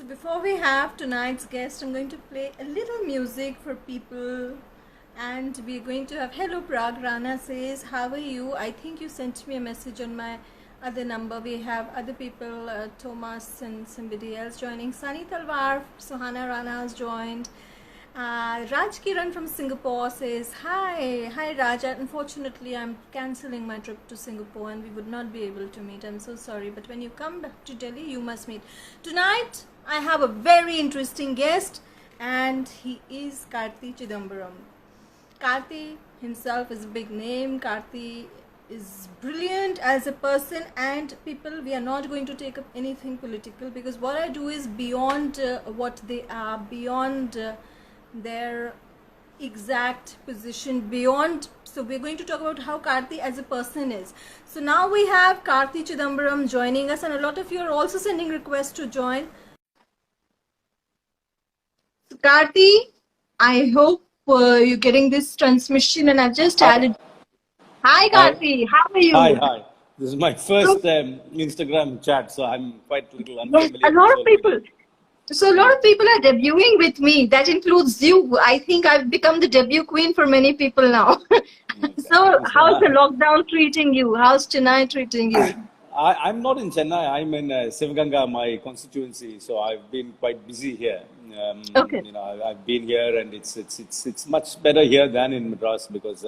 So before we have tonight's guest, I'm going to play a little music for people. And we're going to have Hello Prague. Rana says, how are you? I think you sent me a message on my other number. We have other people, Thomas and somebody else joining. Sunny Talwar, Suhana Rana has joined. Raj Kiran from Singapore says, hi Raj, unfortunately I'm cancelling my trip to Singapore and we would not be able to meet. I'm so sorry, but when you come back to Delhi, you must meet. Tonight, I have a very interesting guest and he is Karti Chidambaram. Karti himself is a big name. Karti is brilliant as a person, and people, we are not going to take up anything political because what I do is beyond what they are, beyond their exact position, beyond. So we're going to talk about how Karti as a person is. So now we have Karti Chidambaram joining us, and a lot of you are also sending requests to join. So Karti, I hope you're getting this transmission, and I've just added. Hi Karti, how are you? Hi. This is my first Instagram chat, so I'm quite little unfamiliar. Yes, a lot of people. So a lot of people are debuting with me. That includes you. I think I've become the debut queen for many people now. So how's the lockdown treating you? How's Chennai treating you? I'm not in Chennai. I'm in Sivaganga, my constituency. So I've been quite busy here. Okay. I've been here, and it's much better here than in Madras because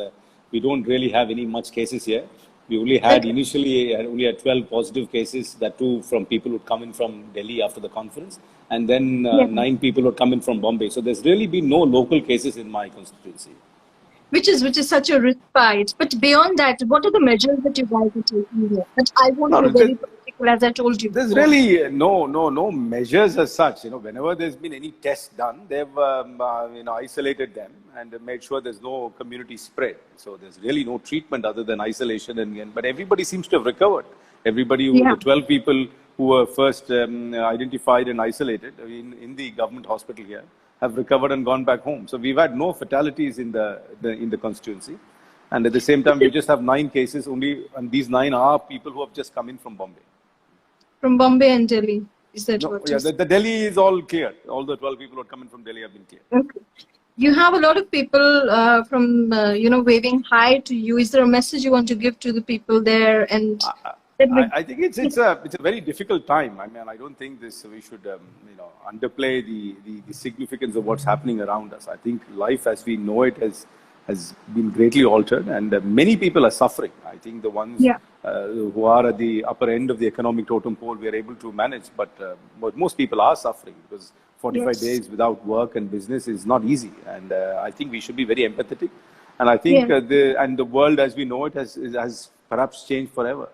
we don't really have any much cases here. We only had initially only had 12 positive cases, that too from people who come in from Delhi after the conference, and then 9 people who come in from Bombay. So there's really been no local cases in my constituency. Which is such a respite. But beyond that, what are the measures that you guys are taking here? But I won't be very political, as I told you. There's really no measures as such. Whenever there's been any tests done, they've isolated them and made sure there's no community spread. So there's really no treatment other than isolation. But everybody seems to have recovered. Everybody, the 12 people who were first identified and isolated in the government hospital here, have recovered and gone back home. So we've had no fatalities in the constituency. And at the same time, we just have 9 cases only, and these 9 are people who have just come in from Bombay. From Bombay and Delhi, is that what? Yeah, the Delhi is all clear. All the 12 people who are coming from Delhi have been cleared. Okay. You have a lot of people from waving hi to you. Is there a message you want to give to the people there? And I think it's a very difficult time. I mean, I don't think we should underplay the significance of what's happening around us. I think life as we know it has been greatly altered, and many people are suffering. I think the ones who are at the upper end of the economic totem pole, we are able to manage, but most people are suffering because 45 days without work and business is not easy. And I think we should be very empathetic. And I think the world as we know it has perhaps changed forever.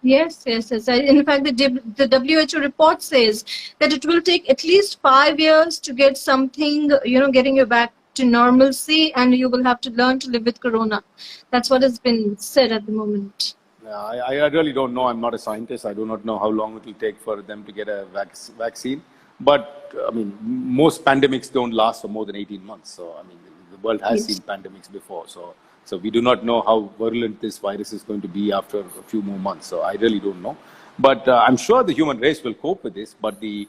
Yes. In fact, the WHO report says that it will take at least 5 years to get something, getting you back to normalcy, and you will have to learn to live with corona. That's what has been said at the moment. I really don't know. I'm not a scientist. I do not know how long it will take for them to get a vaccine. But, I mean, most pandemics don't last for more than 18 months. So, I mean, the world has seen pandemics before. So we do not know how virulent this virus is going to be after a few more months. So I really don't know. But I'm sure the human race will cope with this. But the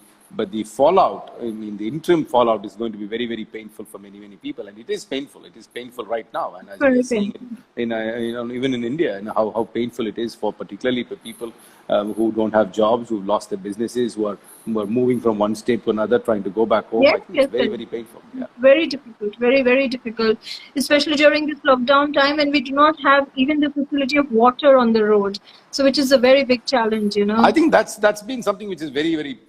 fallout, I mean, the interim fallout is going to be very, very painful for many, many people. And it is painful. It is painful right now. And as we're seeing even in India, how painful it is particularly for people who don't have jobs, who've lost their businesses, who are moving from one state to another, trying to go back home. I think it's very, very painful. Yeah. Very difficult, very, very difficult, especially during this lockdown time, and we do not have even the facility of water on the road. So which is a very big challenge, I think that's been something which is very, very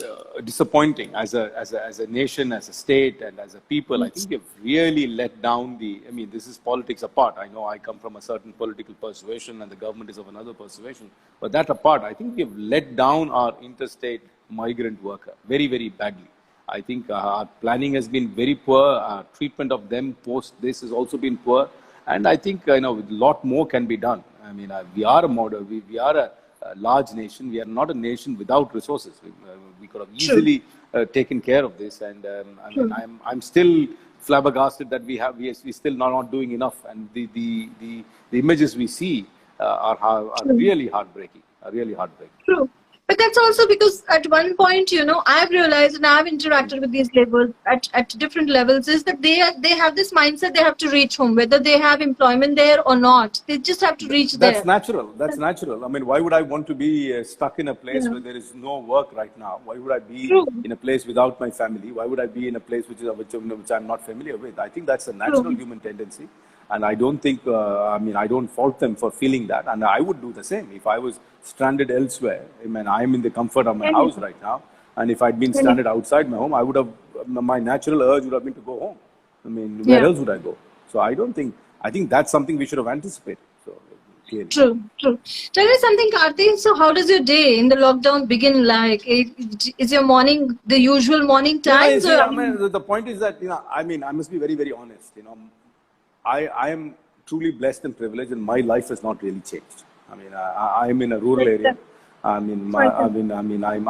disappointing as a nation, as a state, and as a people. I think we've really let down this is politics apart. I know I come from a certain political persuasion and the government is of another persuasion. But that apart, I think we've let down our interstate migrant worker very, very badly. I think our planning has been very poor. Our treatment of them post this has also been poor. And I think a lot more can be done. I mean, we are a model. We are a large nation. We are not a nation without resources. We could have easily taken care of this. And I'm still flabbergasted that we still are not doing enough. And the images we see are really heartbreaking. True. But that's also because at one point, I've realized and I've interacted with these labels at different levels is that they have this mindset they have to reach home, whether they have employment there or not. They just have to reach That's there. natural. That's natural. I mean, why would I want to be stuck in a place Yeah. where there is no work right now? Why would I be True, in a place without my family? Why would I be in a place which I'm not familiar with? I think that's a natural true, human tendency, and I don't think. I mean, I don't fault them for feeling that, and I would do the same if I was stranded elsewhere. I mean, I'm in the comfort of my house anyhow, right now, and if I'd been anyhow. stranded outside my home, I would have. My natural urge would have been to go home. I mean, where Yeah. else would I go? So I don't think. I think that's something we should have anticipated. So clearly. True, true. Tell me something, Karti. So, how does your day in the lockdown begin? Like, is your morning the usual morning Yeah, you times, or see, are I mean, you? the point is that, I mean, I must be very, very honest. I am truly blessed and privileged, and my life has not really changed. I mean, I'm in a rural area. That's quite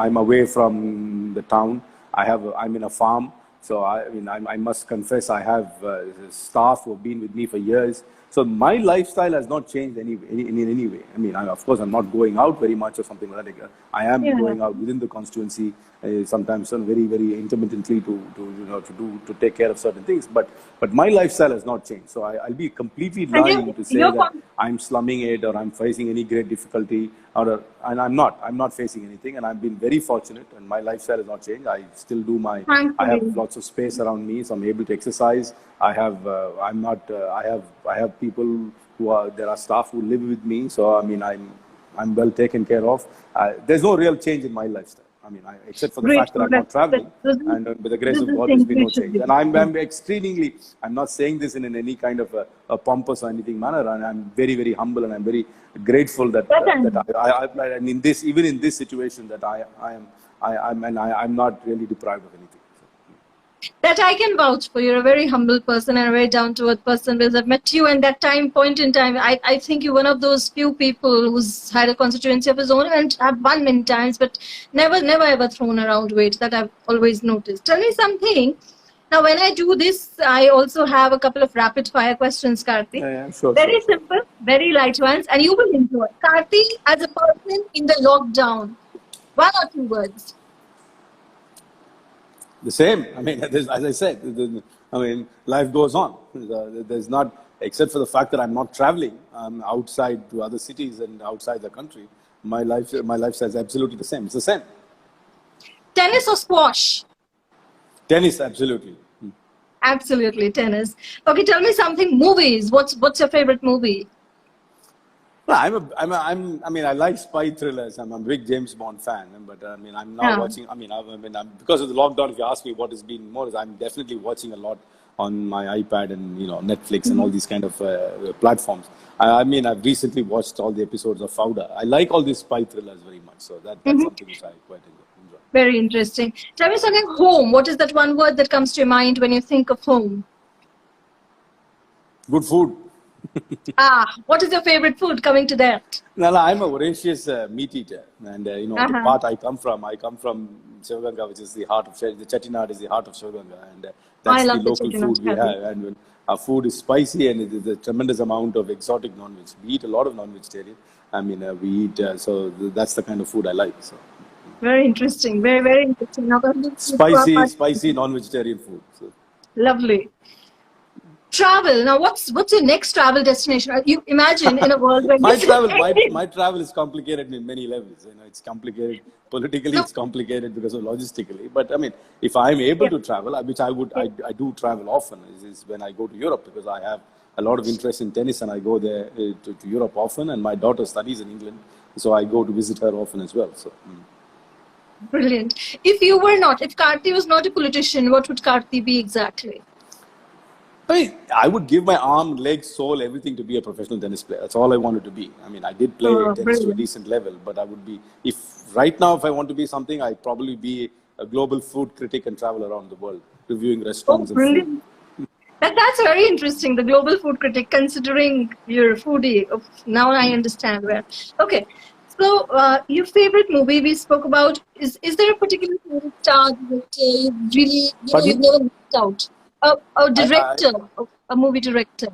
I'm away from the town. I'm in a farm. So, I must confess, I have staff who have been with me for years. So, my lifestyle has not changed in any way. I mean, of course, I'm not going out very much or something like that. I am yeah. going out within the constituency, sometimes very, very intermittently to take care of certain things. But my lifestyle has not changed. So I'll be completely And lying to say your that I'm slumming it or I'm facing any great difficulty. And I'm not. I'm not facing anything. And I've been very fortunate. And my lifestyle has not changed. I still do I have thankfully. lots of space around me, so I'm able to exercise. I have. I'm not. I have people there are staff who live with me. So I mean, I'm well taken care of. There's no real change in my lifestyle. I mean, except for the fact that Grateful. I'm not traveling, Those and by the grace those of are God, there's things been we no should change. be. And I'm extremely, I'm not saying this in any kind of a pompous or anything manner, and I'm very, very humble, and I'm very grateful that That and in this, even in this situation, that I'm not really deprived of anything. that I can vouch for. You're a very humble person and a very down to earth person. Because I've met you, and that point in time, I think you're one of those few people who's had a constituency of his own and have won many times, but never ever thrown around weight. That I've always noticed. Tell me something. Now, when I do this, I also have a couple of rapid fire questions, Karti. Yeah, sure, Very sure, sure. simple, very light ones, and you will enjoy. Karti, as a person in the lockdown, one or two words. The same. I mean, as I said, I mean, life goes on. There's not, except for the fact that I'm not traveling outside to other cities and outside the country. My lifestyle is absolutely the same. It's the same. Tennis or squash? Tennis, absolutely. Absolutely, tennis. Okay, tell me something. Movies. What's your favorite movie? No, I mean, I like spy thrillers. I'm a big James Bond fan, but I mean, I'm now Yeah. watching. I mean, because of the lockdown, if you ask me what has been more, I'm definitely watching a lot on my iPad and Netflix and all these kind of platforms. I mean, I've recently watched all the episodes of Fauda. I like all these spy thrillers very much, so that's Mhm. something which I quite enjoy. Very interesting. Tell me something. Home. What is that one word that comes to your mind when you think of home? Good food. What is your favorite food? Coming to that. No, I'm a voracious meat eater, and the Uh-huh. part I come from Shivaganga, which is the heart of the Chettinad is the heart of Shivaganga, and I that's the love the local Chettinad food we curry. have. And when our food is spicy, and it is a tremendous amount of exotic non-veg. We eat a lot of non-vegetarian. I mean, we eat that's the kind of food I like. So Very interesting. Very interesting. Now, going to to our part. spicy non-vegetarian food. So. Lovely. Travel. Now, what's your next travel destination? You imagine in a world where My travel is complicated in many levels. It's complicated politically. no, It's complicated because of logistically. But I mean, if I'm able yeah, to travel, which yeah. I do travel often. Is when I go to Europe because I have a lot of interest in tennis and I go there to Europe often. And my daughter studies in England, so I go to visit her often as well. So. Brilliant. If Karti was not a politician, what would Karti be exactly? I mean, I would give my arm, leg, soul, everything to be a professional tennis player. That's all I wanted to be. I mean, I did play tennis to a Brilliant. decent level, but I would be, if right now, if I want to be something, I'd probably be a global food critic and travel around the world, reviewing Oh, restaurants and food. brilliant. That's very interesting. The global food critic, considering you're a foodie. Now I understand where. Okay. So, your favorite movie we spoke about, is there a particular favorite star that you really, you've Pardon? never missed out? A I, director, a movie director.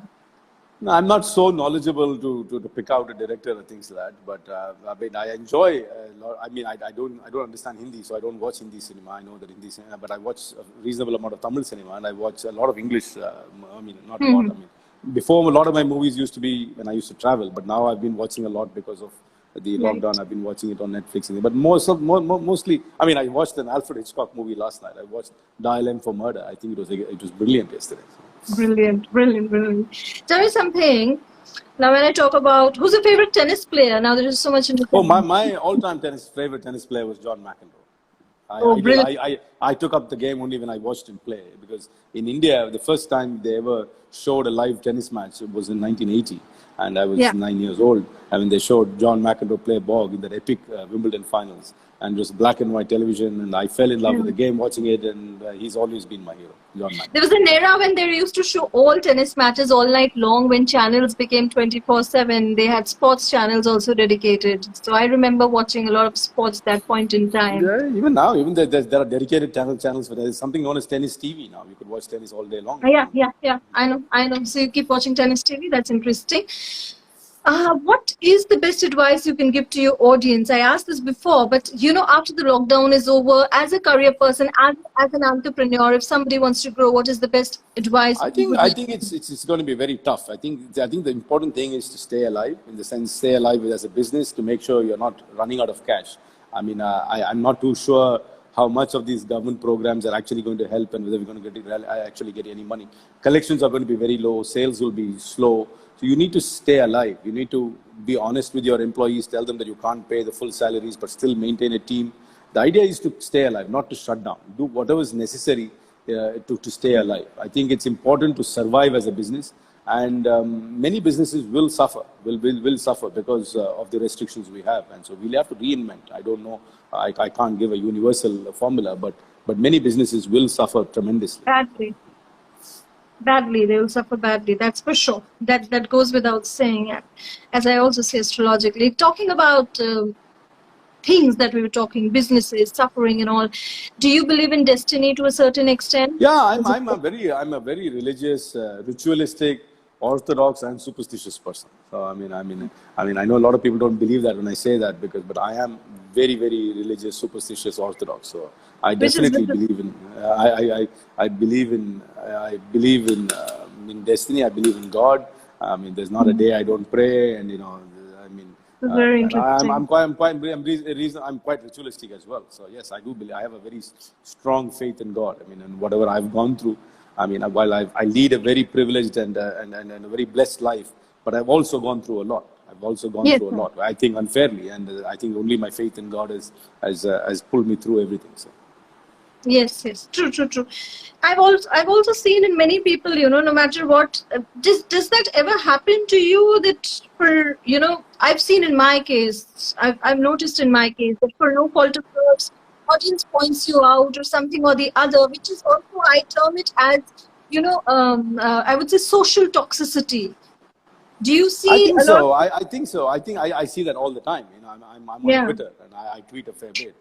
No, I'm not so knowledgeable to pick out a director or things like that, but I mean, I enjoy a lot. I mean, I don't understand Hindi, so I don't watch Hindi cinema. I know that Hindi cinema, but I watch a reasonable amount of Tamil cinema, and I watch a lot of English. I mean, not a lot. I mean, before a lot of my movies used to be when I used to travel, but now I've been watching a lot because of the Right. lockdown. I've been watching it on Netflix, but mostly, I mean, I watched an Alfred Hitchcock movie last night. I watched Dial M for Murder. I think it was brilliant yesterday. Brilliant, brilliant, brilliant. Tell me something. Now, when I talk about who's your favorite tennis player, now there is so much in the Oh, my, tennis. my all-time favorite tennis player was John McEnroe. Oh, I did. brilliant. I took up the game only when I watched him play, because in India, the first time they ever showed a live tennis match, it was in 1980, and I was Yeah. 9 years old. I mean, they showed John McEnroe play Borg in that epic Wimbledon finals, and just black and white television, and I fell in love with the game watching it, and he's always been my hero, John McEnroe. There was an era when they used to show all tennis matches all night long when channels became 24/7. They had sports channels also dedicated. So I remember watching a lot of sports that point in time. Yeah, even now, even there are dedicated channels. But there's something known as tennis TV now. You could watch tennis all day long. Yeah. I know. So you keep watching tennis TV. That's interesting. What is the best advice you can give to your audience? I asked this before, but after the lockdown is over, as a career person, as an entrepreneur, if somebody wants to grow, what is the best advice? I think it's going to be very tough. I think the important thing is to stay alive, in the sense stay alive as a business, to make sure you're not running out of cash. I mean, I'm not too sure how much of these government programs are actually going to help, and whether we're going to actually get any money. Collections are going to be very low. Sales will be slow. So you need to stay alive. You need to be honest with your employees. Tell them that you can't pay the full salaries, but still maintain a team. The idea is to stay alive, not to shut down. Do whatever is necessary to stay alive. I think it's important to survive as a business, and many businesses will suffer, will suffer because of the restrictions we have, and so we'll have to reinvent. I don't know. I can't give a universal formula, but many businesses will suffer tremendously. Badly, they will suffer badly. That's for sure. That goes without saying. As I also say astrologically, talking about things that we were talking, businesses suffering and all. Do you believe in destiny to a certain extent? Yeah, I'm a very religious, ritualistic, orthodox, and superstitious person. So I know a lot of people don't believe that when I say that, but I am very, very religious, superstitious, orthodox. So I definitely believe in. I believe in destiny. I believe in God. I mean, there's not a day I don't pray, and very interesting. I'm quite ritualistic as well. So yes, I do believe. I have a very strong faith in God. I mean, and whatever I've gone through. I mean, while I lead a very privileged and a very blessed life, but I've also gone through a lot. Through a lot. I think unfairly, and I think only my faith in God has pulled me through everything. So. Yes, true. I've also seen in many people, no matter what, does that ever happen to you? That I've seen in my case, I've noticed in my case that for no fault of yours, audience points you out or something or the other, which is also, I term it as, I would say social toxicity. Do you see? I think so. I think I see that all the time. I'm on Twitter, and I tweet a fair bit.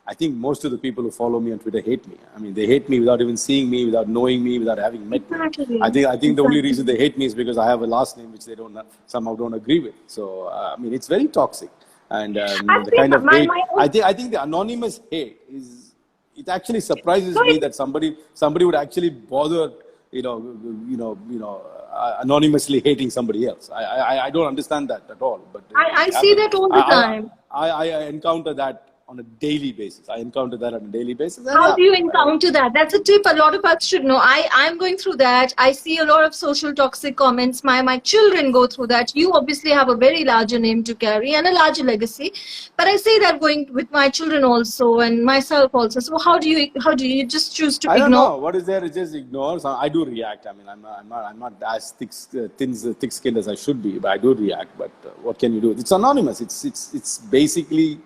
I think most of the people who follow me on Twitter hate me. I mean, they hate me without even seeing me, without knowing me, without having met me. I think the only reason they hate me is because I have a last name which they somehow don't agree with. So I mean, it's very toxic, and the kind of hate. I think the anonymous hate it actually surprises me that somebody would actually bother anonymously hating somebody else. I don't understand that at all. But I see that all the time. I encounter that on a daily basis. How do you encounter that? That's a tip a lot of us should know. I'm going through that. I see a lot of social toxic comments. My children go through that. You obviously have a very larger name to carry and a larger legacy. But I say that going with my children also and myself also. So how do you just choose to ignore? I don't know. What is there? Just ignore. So I do react. I mean, I'm not as thick-skinned as I should be, but I do react. But what can you do? It's anonymous. It's basically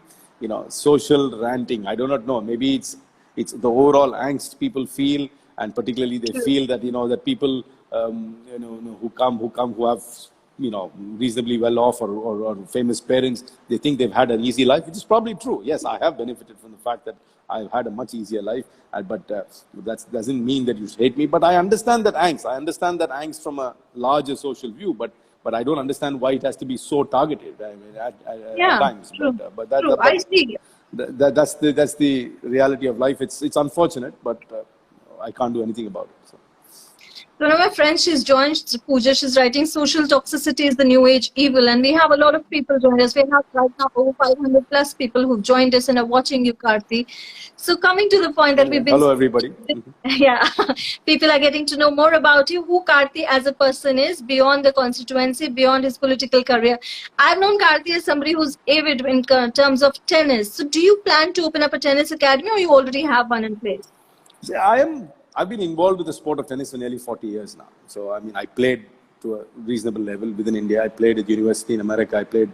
social ranting. I do not know. Maybe it's the overall angst people feel, and particularly they feel that that people who have reasonably well off or famous parents, they think they've had an easy life, which is probably true. Yes, I have benefited from the fact that I've had a much easier life, but that doesn't mean that you should hate me. But I understand that angst. I understand that angst from a larger social view, but I don't understand why it has to be so targeted. I mean, at times. True. But I see. that's the reality of life. It's unfortunate, but I can't do anything about it. So. One of my friends, she's joined Pooja. She's writing social toxicity is the new age evil, and we have a lot of people join us. We have right now over 500 plus people who've joined us and are watching you, Karti. So coming to the point that we've been... Hello, everybody. Yeah, people are getting to know more about you, who Karti as a person is, beyond the constituency, beyond his political career. I've known Karti as somebody who's avid in terms of tennis. So do you plan to open up a tennis academy, or you already have one in place? Yeah, I've been involved with the sport of tennis for nearly 40 years now. So, I mean, I played to a reasonable level within India. I played at university in America. I played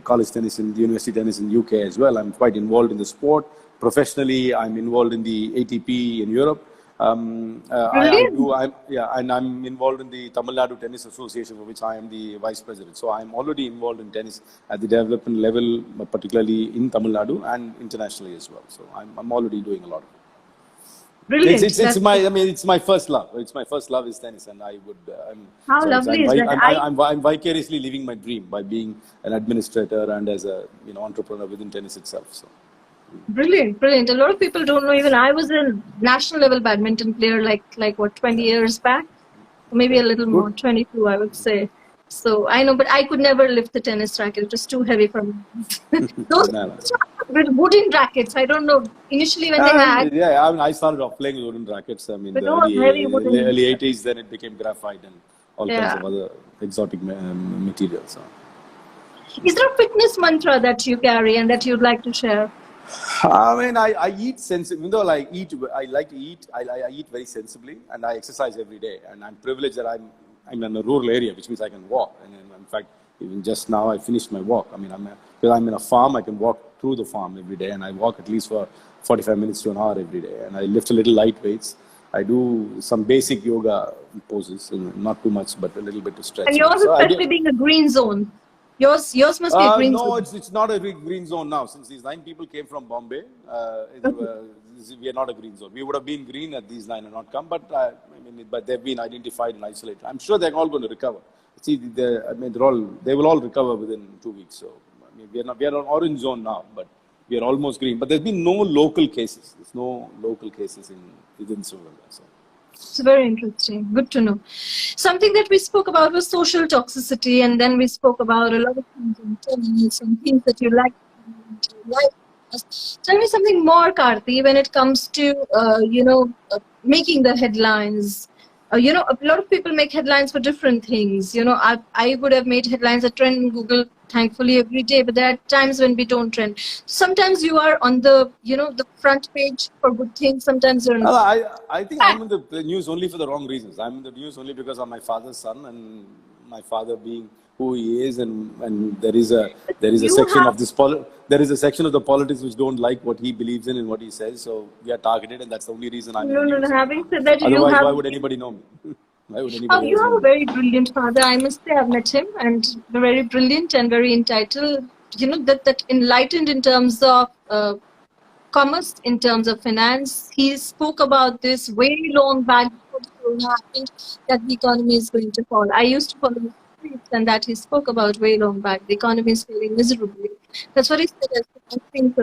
college tennis and university tennis in UK as well. I'm quite involved in the sport. Professionally, I'm involved in the ATP in Europe. And I'm involved in the Tamil Nadu Tennis Association, for which I am the vice president. So I'm already involved in tennis at the development level, particularly in Tamil Nadu and internationally as well. So I'm already doing a lot of it. Brilliant. It's my first love. It's my first love is tennis, and I'm vicariously living my dream by being an administrator and as a entrepreneur within tennis itself. So. Brilliant. A lot of people don't know. Even I was a national level badminton player, like what, 20 years back, maybe a little more, 22, I would say. So I know, but I could never lift the tennis racket. It was too heavy for me. Those with wooden rackets, I don't know. Initially when they had... Yeah, I started off playing with wooden rackets. I mean, the early 80s, then it became graphite and all kinds of other exotic materials. So. Is there a fitness mantra that you carry and that you'd like to share? I mean, I eat sensibly. Even though I like to eat, I eat very sensibly, and I exercise every day. And I'm privileged that I'm in a rural area, which means I can walk. And in fact, even just now, I finished my walk. I mean, because I'm in a farm, I can walk through the farm every day, and I walk at least for 45 minutes to an hour every day. And I lift a little light weights. I do some basic yoga poses, not too much, but a little bit to stretch. And yours especially being a green zone. Yours must be a green zone. No, it's not a green zone now. Since these 9 people came from Bombay, we are not a green zone. We would have been green at these 9 and not come, but they've been identified and isolated. I'm sure they're all going to recover. See, they will all recover within 2 weeks. So we are an orange zone now, but we are almost green. But there's been no local cases. There's no local cases within Sri Lanka. So. It's very interesting. Good to know. Something that we spoke about was social toxicity, and then we spoke about a lot of things in terms, some things that you like to life. Tell me something more, Karti, when it comes to making the headlines. A lot of people make headlines for different things. I would have made headlines that trend in Google, thankfully, every day, but there are times when we don't trend. Sometimes you are on the front page for good things. Sometimes you're I think I'm in the news only for the wrong reasons. I'm in the news only because I'm my father's son, and my father being who he is, and there is a section of this there is a section of the politics which don't like what he believes in and what he says. So we are targeted, and that's the only reason I'm. No. Having said that, otherwise, why would anybody know me? Why would anybody? You have a very brilliant father. I must say, I've met him, and very brilliant and very entitled. That enlightened in terms of commerce, in terms of finance. He spoke about this way long back before the corona happened, that the economy is going to fall. I used to follow his tweets, and that he spoke about way long back. The economy is failing miserably. That's what he said. I think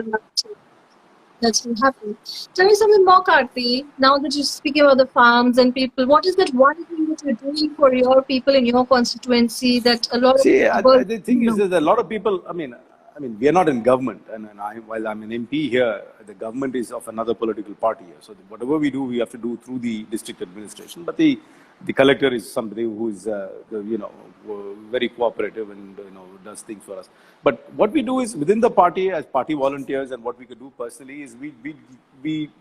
that's what happened. Tell me something more, Karti. Now that you're speaking about the farms and people, what is that one thing that you're doing for your people in your constituency that a lot of people... the thing is that a lot of people, I mean, we are not in government, and while I'm an MP here, the government is of another political party here. So whatever we do, we have to do through the district administration. But the collector is somebody who is, very cooperative and does things for us. But what we do is within the party as party volunteers, and what we could do personally is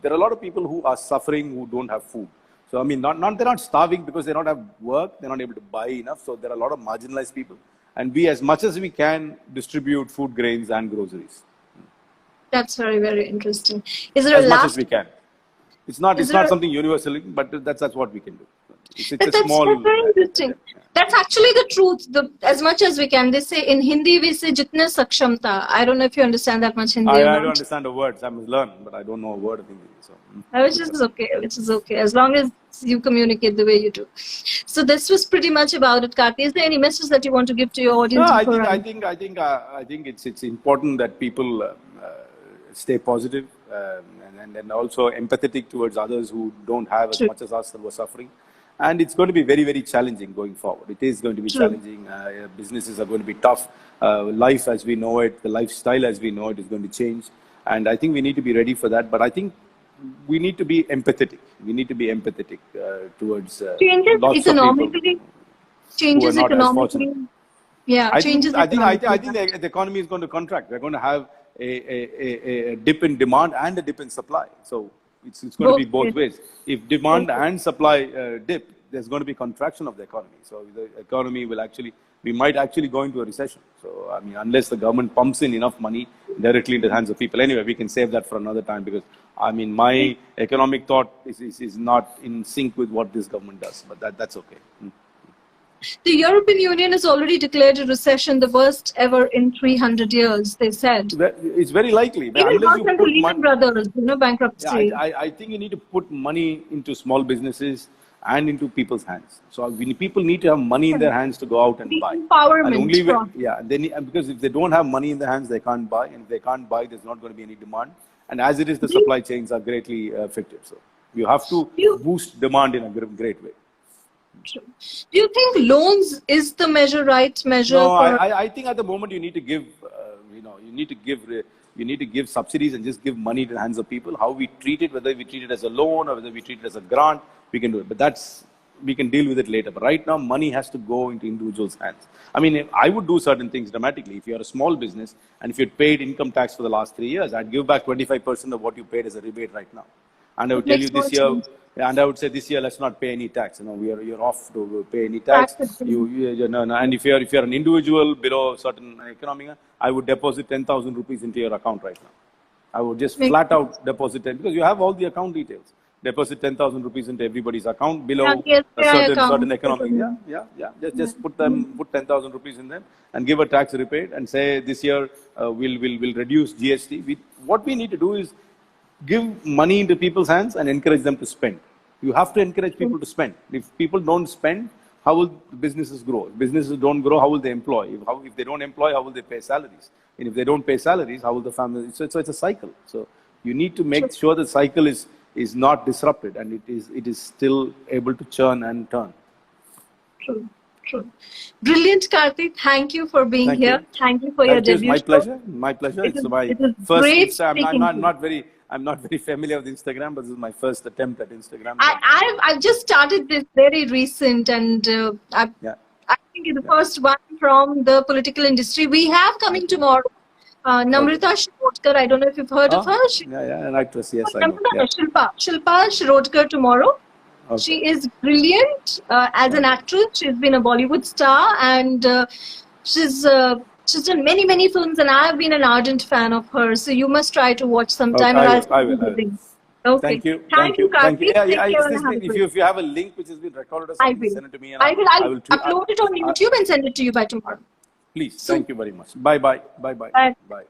there are a lot of people who are suffering who don't have food. So I mean, they're not starving because they don't have work, they're not able to buy enough. So there are a lot of marginalized people. And we, as much as we can, distribute food grains and groceries. That's very, very interesting. Is there as much as we can. It's not Is there something universal, but that's what we can do. It's a that's small. very interesting. That's actually the truth. As much as we can. They say in Hindi, we say "jitne saksham tha." I don't know if you understand that much Hindi or I not. don't understand the words. I must learn, but I don't know a word of English. So. Which is okay. Which is okay as long as you communicate the way you do. So this was pretty much about it, Karti. Is there any message that you want to give to your audience? No, I think it's important that people stay positive, and also empathetic towards others who don't have as much as us that were suffering. And it's going to be very, very challenging going forward. It is going to be challenging. Businesses are going to be tough. Life as we know it, the lifestyle as we know it is going to change. And I think we need to be ready for that. But I think we need to be empathetic. We need to be empathetic towards lots of people changes who are not economically. as fortunate. Yeah, I changes think the economy is going to contract. We're going to have a dip in demand and a dip in supply. So it's going to be both ways. If demand and supply dip, there's going to be contraction of the economy. So the economy will we might actually go into a recession. So I mean, unless the government pumps in enough money directly into the hands of people. Anyway, we can save that for another time, because I mean, my economic thought is not in sync with what this government does. But that's okay. The European Union has already declared a recession, the worst ever in 300 years, they said. It's very likely. Even the Lehman Brothers, bankruptcy. Yeah, I think you need to put money into small businesses and into people's hands. So people need to have money in their hands to go out and buy. Empowerment. Because if they don't have money in their hands, they can't buy. And if they can't buy, there's not going to be any demand. And as it is, the supply chains are greatly affected. So you have to boost demand in a great way. Do you think loans is the right measure? No, I think at the moment you need to give, you need to give subsidies and just give money to the hands of people. How we treat it, whether we treat it as a loan or whether we treat it as a grant, we can do it. But we can deal with it later. But right now, money has to go into individuals' hands. I mean, I would do certain things dramatically. If you're a small business and if you'd paid income tax for the last 3 years, I'd give back 25% of what you paid as a rebate right now. And I would tell you this year, and I would say this year, let's not pay any tax. You're off to pay any tax. And if you're an individual below a certain economic, I would deposit 10,000 rupees into your account right now. I would just flat out deposit it, because you have all the account details. Deposit 10,000 rupees into everybody's account below a certain economic. Just put 10,000 rupees in them and give a tax rebate and say this year we'll reduce GST. What we need to do is give money into people's hands and encourage them to spend. You have to encourage people to spend. If people don't spend, how will businesses grow? If businesses don't grow, how will they employ? If they don't employ, how will they pay salaries? And if they don't pay salaries, how will the family? So it's a cycle. So you need to make sure the cycle is not disrupted and it is still able to churn and turn. True. Brilliant, Karti. Thank you for being here. Thank you for your debut. My pleasure. My pleasure. It's my first. I'm not very familiar with Instagram, but this is my first attempt at Instagram. I've just started this very recent, and I think it's the first one from the political industry. We have coming tomorrow Namrata Shirodkar. I don't know if you've heard of her. An actress. Yes, I know. Shilpa Shirodkar tomorrow. Okay. She is brilliant as an actress. She's been a Bollywood star, and she's done many films, and I have been an ardent fan of hers. So you must try to watch sometime. I will. Okay. Thank you. Karti. If you have a link which has been recorded or something, send it to me. And I will upload it on YouTube and send it to you by tomorrow. Please. Thank you very much. Bye. Bye.